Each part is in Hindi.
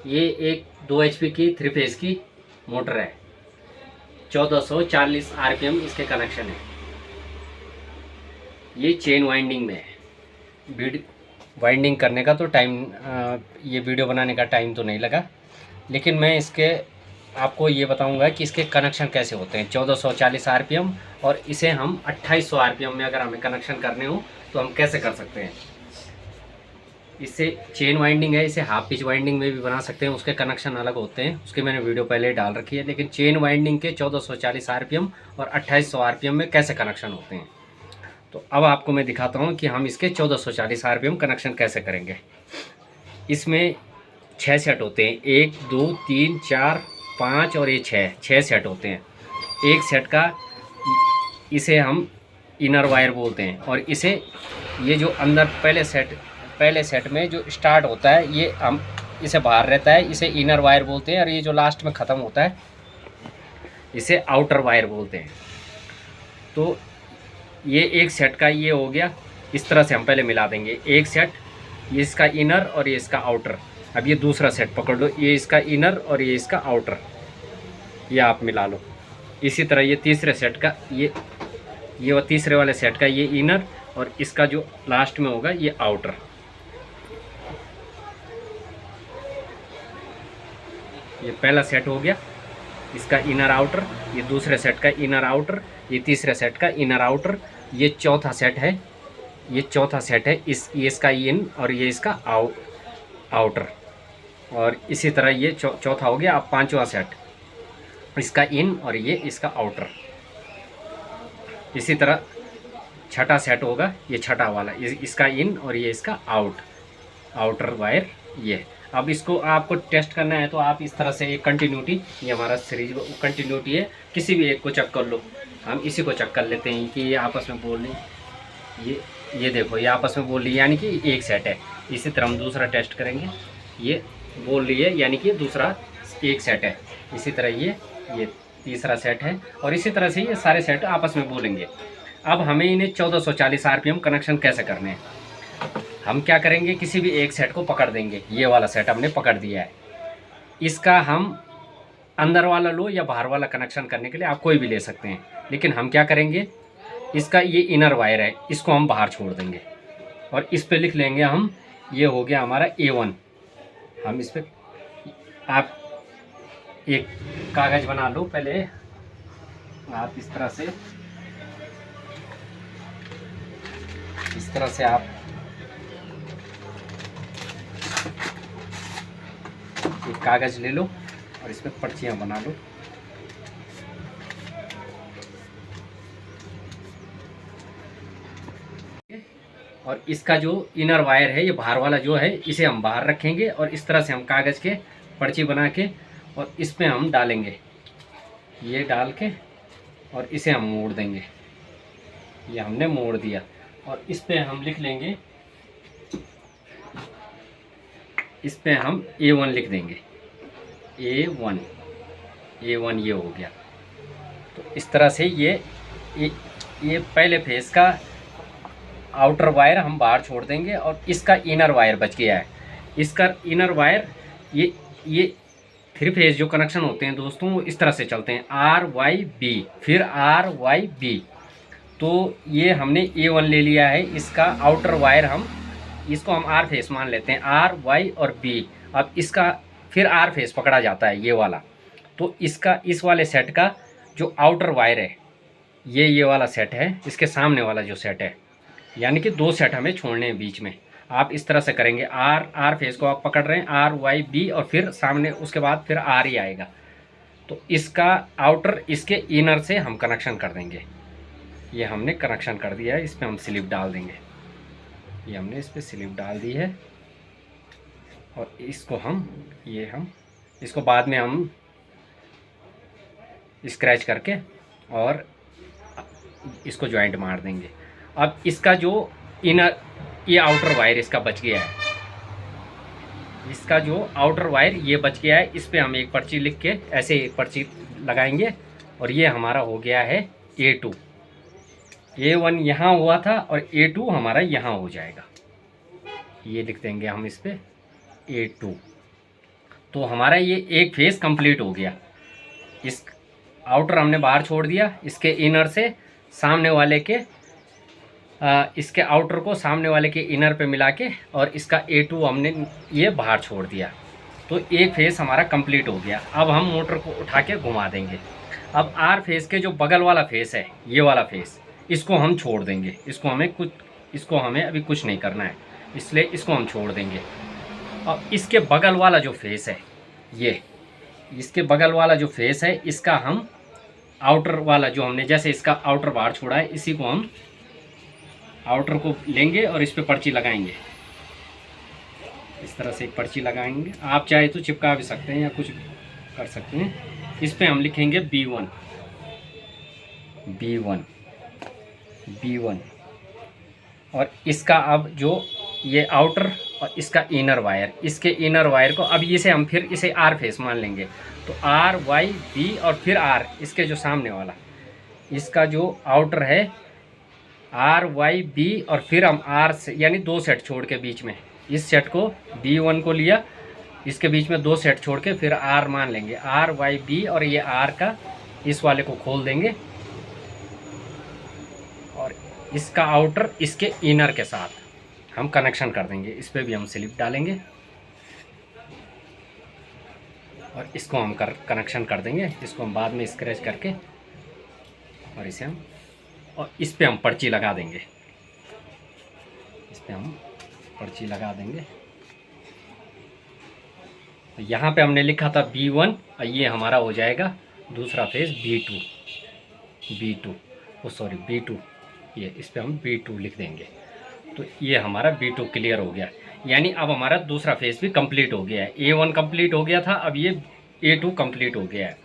ये एक 2 HP की 3 फेज की मोटर है। 1440 RPM इसके कनेक्शन है। ये चेन वाइंडिंग में है। वाइंडिंग करने का तो टाइम, ये वीडियो बनाने का टाइम तो नहीं लगा, लेकिन मैं इसके आपको ये बताऊंगा कि इसके कनेक्शन कैसे होते हैं। 1440 RPM और इसे हम 2800 RPM में अगर हमें कनेक्शन करने हो तो हम कैसे कर सकते हैं। इससे चेन वाइंडिंग है, इसे हाफ पिच वाइंडिंग में भी बना सकते हैं, उसके कनेक्शन अलग होते हैं, उसके मैंने वीडियो पहले डाल रखी है। लेकिन चेन वाइंडिंग के 1440 RPM और 2800 RPM में कैसे कनेक्शन होते हैं, तो अब आपको मैं दिखाता हूँ कि हम इसके 1440 RPM कनेक्शन कैसे करेंगे। इसमें 6 सेट होते हैं, 1 2 3 4 5 और ये 6 सेट होते हैं। एक सेट का इसे हम इनर वायर बोलते हैं, और इसे ये जो अंदर पहले सेट में जो स्टार्ट होता है ये हम इसे बाहर रहता है, इसे इनर वायर बोलते हैं, और ये जो लास्ट में ख़त्म होता है इसे आउटर वायर बोलते हैं। तो ये एक सेट का ये हो गया। इस तरह से हम पहले मिला देंगे, एक सेट ये इसका इनर और ये इसका आउटर। अब ये दूसरा सेट पकड़ लो, ये इसका इनर और ये इसका आउटर, ये आप मिला लो। इसी तरह ये तीसरे सेट का ये वो तीसरे वाले सेट का ये इनर और इसका जो लास्ट में होगा ये आउटर। ये पहला सेट हो गया, इसका इनर आउटर, ये दूसरे सेट का इनर आउटर, ये तीसरे सेट का इनर आउटर, ये चौथा सेट है, ये चौथा सेट है, ये इसका इन और ये इसका आउटर। और इसी तरह ये चौथा हो गया। अब पांचवा सेट, इसका इन और ये इसका आउटर। इसी तरह छठा सेट होगा, ये छठा वाला, इसका इन और ये इसका आउटर वायर ये। अब इसको आपको टेस्ट करना है तो आप इस तरह से एक कंटिन्यूटी, ये हमारा सीरीज कंटिन्यूटी है, किसी भी एक को चेक कर लो। हम इसी को चेक कर लेते हैं कि ये आपस में बोल रही, ये देखो ये आपस में बोल रही है, यानी कि एक सेट है। इसी तरह हम दूसरा टेस्ट करेंगे, ये बोल रही है यानी कि दूसरा एक सेट है। इसी तरह ये तीसरा सेट है, और इसी तरह से ये सारे सेट आपस में बोलेंगे। अब हमें इन्हें 1440 RPM कनेक्शन कैसे करने हैं। हम क्या करेंगे, किसी भी एक सेट को पकड़ देंगे। ये वाला सेट हमने पकड़ दिया है, इसका हम अंदर वाला लो या बाहर वाला कनेक्शन करने के लिए आप कोई भी ले सकते हैं, लेकिन हम क्या करेंगे, इसका ये इनर वायर है, इसको हम बाहर छोड़ देंगे और इस पे लिख लेंगे हम, ये हो गया हमारा A1। हम इस पे आप एक कागज़ बना लो पहले, आप इस तरह से आप एक कागज़ ले लो और इसमें पर्चियाँ बना लो। और इसका जो इनर वायर है, ये बाहर वाला जो है, इसे हम बाहर रखेंगे और इस तरह से हम कागज़ के पर्ची बना के और इसमें हम डालेंगे, ये डाल के और इसे हम मोड़ देंगे। ये हमने मोड़ दिया और इस पे हम लिख लेंगे, इस पे हम A1 लिख देंगे, A1 ये हो गया। तो इस तरह से ये पहले फेस का आउटर वायर हम बाहर छोड़ देंगे और इसका इनर वायर बच गया है। इसका इनर वायर, ये 3 फेज जो कनेक्शन होते हैं दोस्तों, वो इस तरह से चलते हैं, RYB फिर RYB। तो ये हमने A1 ले लिया है, इसका आउटर वायर इसको हम R फेस मान लेते हैं, R Y और B। अब इसका फिर R फेस पकड़ा जाता है, ये वाला। तो इसका इस वाले सेट का जो आउटर वायर है, ये वाला सेट है, इसके सामने वाला जो सेट है, यानी कि 2 सेट हमें छोड़ने हैं बीच में। आप इस तरह से करेंगे, R फेस को आप पकड़ रहे हैं, RYB और फिर सामने उसके बाद फिर R ही आएगा। तो इसका आउटर इसके इनर से हम कनेक्शन कर देंगे। ये हमने कनेक्शन कर दिया है, इस पर हम स्लिप डाल देंगे। ये हमने इस पर स्लिप डाल दी है और इसको इसको बाद में हम स्क्रैच करके और इसको जॉइंट मार देंगे। अब इसका जो इनर, ये आउटर वायर इसका बच गया है, इसका जो आउटर वायर ये बच गया है, इस पे हम एक पर्ची लिख के ऐसे एक पर्ची लगाएंगे और ये हमारा हो गया है A2। A1 यहाँ हुआ था और A2 हमारा यहाँ हो जाएगा, ये लिख देंगे हम इस पे A2। तो हमारा ये एक फेस कंप्लीट हो गया। इस आउटर हमने बाहर छोड़ दिया, इसके इनर से सामने वाले के इसके आउटर को सामने वाले के इनर पे मिला के, और इसका A2 हमने ये बाहर छोड़ दिया। तो एक फेस हमारा कंप्लीट हो गया। अब हम मोटर को उठा के घुमा देंगे। अब आर फेस के जो बगल वाला फेस है, ये वाला फेस, इसको हम छोड़ देंगे। इसको हमें अभी कुछ नहीं करना है, इसलिए इसको हम छोड़ देंगे। अब इसके बगल वाला जो फेस है, ये इसके बगल वाला जो फेस है, इसका हम आउटर वाला जो हमने जैसे इसका आउटर बाहर छोड़ा है, इसी को हम आउटर को लेंगे और इस पे पर्ची लगाएंगे। इस तरह से एक पर्ची लगाएंगे। आप चाहे तो चिपका भी सकते हैं या कुछ कर सकते हैं। इस पे हम लिखेंगे B1 B1 B1। और इसका अब जो ये आउटर और इसका इनर वायर, इसके इनर वायर को अब इसे हम फिर इसे आर फेस मान लेंगे। तो R Y B और फिर R, इसके जो सामने वाला इसका जो आउटर है R Y B, और फिर हम R से यानी 2 सेट छोड़ के बीच में इस सेट को B1 को लिया, इसके बीच में 2 सेट छोड़ के फिर R मान लेंगे, R Y B, और ये R का इस वाले को खोल देंगे और इसका आउटर इसके इनर के साथ हम कनेक्शन कर देंगे। इस पर भी हम स्लिप डालेंगे और इसको हम कनेक्शन कर देंगे। इसको हम बाद में स्क्रैच करके और इसे हम और इस पे हम पर्ची लगा देंगे। इस पे हम पर्ची लगा देंगे। तो यहाँ पे हमने लिखा था B1 और ये हमारा हो जाएगा दूसरा फेज B2। ये इस पे हम B2 लिख देंगे। तो ये हमारा B2 क्लियर हो गया। यानी अब हमारा दूसरा फेज भी कंप्लीट हो गया है। A1 कंप्लीट हो गया था, अब ये A2 कंप्लीट हो गया है।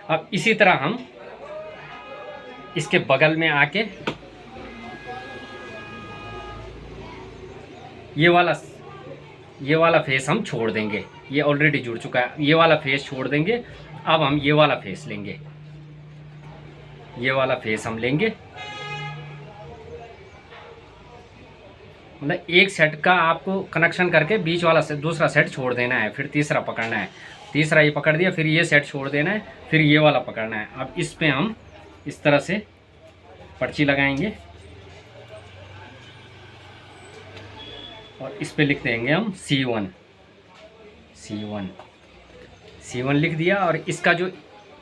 अब इसी तरह हम इसके बगल में आके ये वाला फेस हम छोड़ देंगे। ये ऑलरेडी जुड़ चुका है, ये वाला फेस छोड़ देंगे। अब हम ये वाला फेस लेंगे, ये वाला फेस हम लेंगे। मतलब एक सेट का आपको कनेक्शन करके बीच वाला से दूसरा सेट छोड़ देना है, फिर तीसरा पकड़ना है। तीसरा ये पकड़ दिया, फिर ये सेट छोड़ देना है, फिर ये वाला पकड़ना है। अब इस पे हम इस तरह से पर्ची लगाएंगे और इस पे लिख देंगे हम C1 लिख दिया। और इसका जो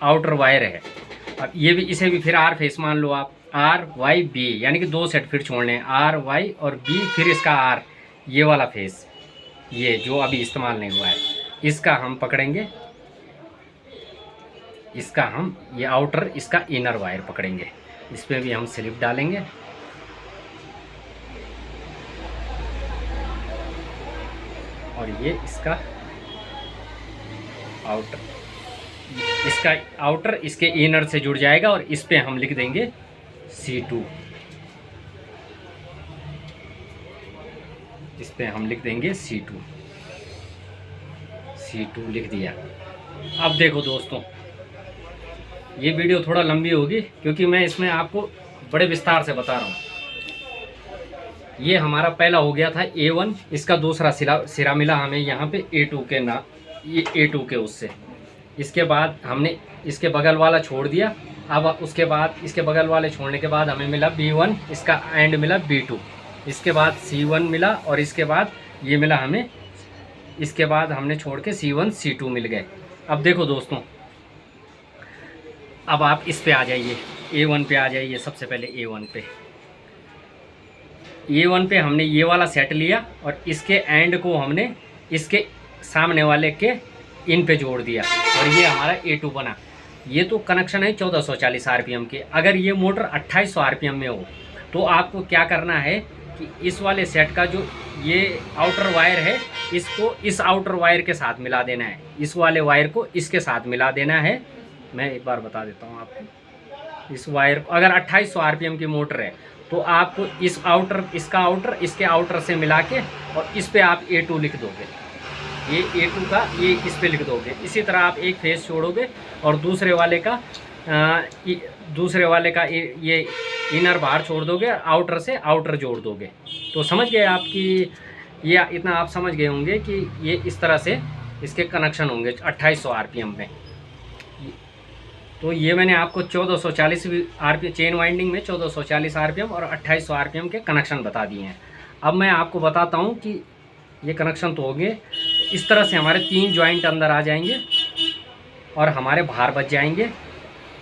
आउटर वायर है, अब ये भी इसे भी फिर R फेस मान लो आप, R Y B, यानी कि 2 सेट फिर छोड़ने हैं, R Y और B, फिर इसका R, ये वाला फेस, ये जो अभी इस्तेमाल नहीं हुआ है, इसका हम पकड़ेंगे। इसका हम ये आउटर इसका इनर वायर पकड़ेंगे। इस पर भी हम स्लिप डालेंगे और ये इसका आउटर इसके इनर से जुड़ जाएगा और इस पे हम लिख देंगे C2। इस पे हम लिख देंगे C2 लिख दिया। अब देखो दोस्तों, ये वीडियो थोड़ा लंबी होगी क्योंकि मैं इसमें आपको बड़े विस्तार से बता रहा हूँ। ये हमारा पहला हो गया था A1, इसका दूसरा सिरा मिला हमें यहाँ पे A2 के ना, ये A2 के उससे। इसके बाद हमने इसके बगल वाला छोड़ दिया। अब उसके बाद इसके बगल वाले छोड़ने के बाद हमें मिला B1, इसका एंड मिला B2, इसके बाद C1 मिला और इसके बाद ये मिला हमें, इसके बाद हमने छोड़ के C1 C2 मिल गए। अब देखो दोस्तों, अब आप इस पे आ जाइए, A1 पे आ जाइए। सबसे पहले A1 पे हमने ये वाला सेट लिया और इसके एंड को हमने इसके सामने वाले के इन पे जोड़ दिया और ये हमारा A2 बना। ये तो कनेक्शन है 1440 RPM के। अगर ये मोटर 2800 RPM में हो तो आपको क्या करना है कि इस वाले सेट का जो ये आउटर वायर है, इसको इस आउटर वायर के साथ मिला देना है। इस वाले वायर को इसके साथ मिला देना है। मैं एक बार बता देता हूँ आपको। इस वायर को अगर 2800 RPM की मोटर है तो आपको इस आउटर, इसका आउटर इसके आउटर से मिला के और इस पे आप A2 लिख दोगे। ये A2 का ये इस पे लिख दोगे। इसी तरह आप एक फेस छोड़ोगे और दूसरे वाले का ये इनर बाहर छोड़ दोगे, आउटर से आउटर जोड़ दोगे। तो समझ गए आपकी, ये इतना आप समझ गए होंगे कि ये इस तरह से इसके कनेक्शन होंगे 2800 आरपीएम में। तो ये मैंने आपको 1440 आरपीएम चेन वाइंडिंग में 1440 आरपीएम और 2800 आरपीएम के कनेक्शन बता दिए हैं। अब मैं आपको बताता हूँ कि ये कनेक्शन तो होंगे, इस तरह से हमारे 3 जॉइंट अंदर आ जाएंगे और हमारे बाहर बच जाएंगे।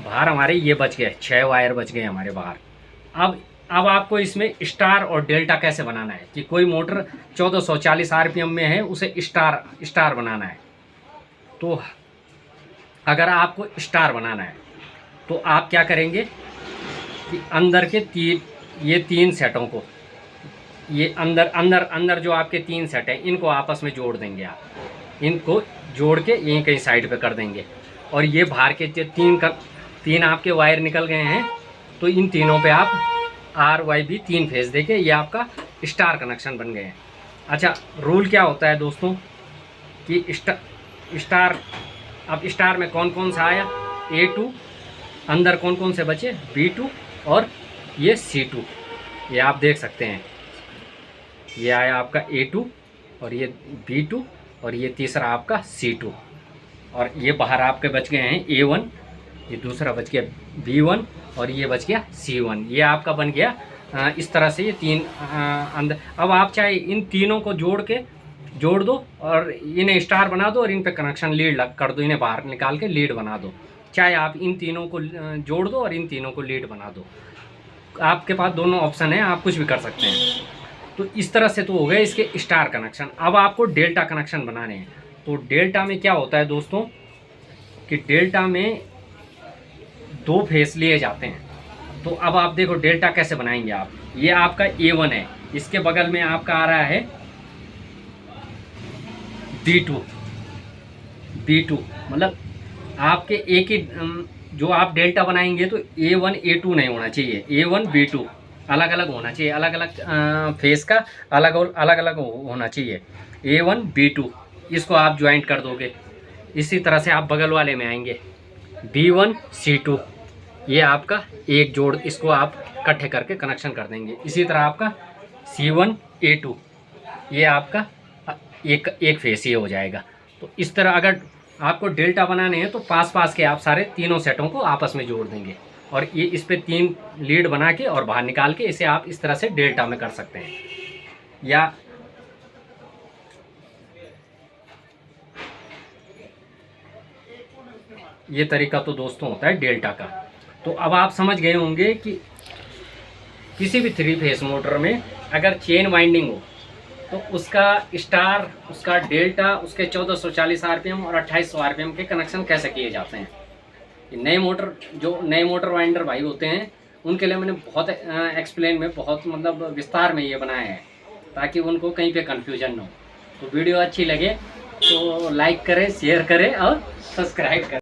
बाहर हमारे ये बच गए, 6 वायर बच गए हमारे बाहर। अब आपको इसमें स्टार और डेल्टा कैसे बनाना है कि कोई मोटर 1440 आरपीएम में है उसे स्टार बनाना है। तो अगर आपको स्टार बनाना है तो आप क्या करेंगे कि अंदर के ये 3 सेटों को, ये अंदर जो आपके 3 सेट हैं इनको आपस में जोड़ देंगे। आप इनको जोड़ के यहीं कहीं साइड पे कर देंगे और ये बाहर के जो 3 आपके वायर निकल गए हैं तो इन तीनों पे आप RYB 3 फेज देके ये आपका स्टार कनेक्शन बन गए हैं। अच्छा, रूल क्या होता है दोस्तों कि स्टार अब स्टार में कौन कौन सा आया, A2, अंदर कौन कौन से बचे, B2 और ये C2। ये आप देख सकते हैं, ये आया आपका A2 और ये B2 और ये तीसरा आपका C2 और ये बाहर आपके बच गए हैं A1, ये दूसरा बच गया B1 और ये बच गया C1। ये आपका बन गया इस तरह से ये 3 अंदर। अब आप चाहे इन तीनों को जोड़ दो और इन्हें स्टार बना दो और इन पे कनेक्शन लीड कर दो, इन्हें बाहर निकाल के लीड बना दो। चाहे आप इन तीनों को जोड़ दो और इन तीनों को लीड बना दो, आपके पास दोनों ऑप्शन है, आप कुछ भी कर सकते हैं। तो इस तरह से तो हो गए इसके स्टार कनेक्शन। अब आपको डेल्टा कनेक्शन बनाने हैं। तो डेल्टा में क्या होता है दोस्तों कि डेल्टा में 2 फेस लिए जाते हैं। तो अब आप देखो डेल्टा कैसे बनाएंगे आप। ये आपका A1 है, इसके बगल में आपका आ रहा है B2 मतलब आपके एक ही जो आप डेल्टा बनाएंगे तो A1 A2 नहीं होना चाहिए, A1 B2 अलग अलग होना चाहिए, अलग अलग फेस का अलग अलग होना चाहिए। A1 B2 इसको आप ज्वाइंट कर दोगे। इसी तरह से आप बगल वाले में आएंगे B1 C2, ये आपका एक जोड़, इसको आप इकट्ठे करके कनेक्शन कर देंगे। इसी तरह आपका C1 A2 ये आपका एक फेस ही हो जाएगा। तो इस तरह अगर आपको डेल्टा बनाने हैं तो पास के आप सारे तीनों सेटों को आपस में जोड़ देंगे और ये इस पे 3 लीड बना के और बाहर निकाल के इसे आप इस तरह से डेल्टा में कर सकते हैं। या ये तरीका तो दोस्तों होता है डेल्टा का। तो अब आप समझ गए होंगे कि किसी भी 3 फेस मोटर में अगर चेन वाइंडिंग हो तो उसका स्टार, उसका डेल्टा, उसके 1440 आरपीएम और 2800 आरपीएम के कनेक्शन कैसे किए जाते हैं। नए मोटर वाइंडर भाई होते हैं उनके लिए मैंने बहुत एक्सप्लेन में, बहुत मतलब विस्तार में ये बनाया है ताकि उनको कहीं पे कन्फ्यूजन ना हो। तो वीडियो अच्छी लगे तो लाइक करें, शेयर करें और सब्सक्राइब करें।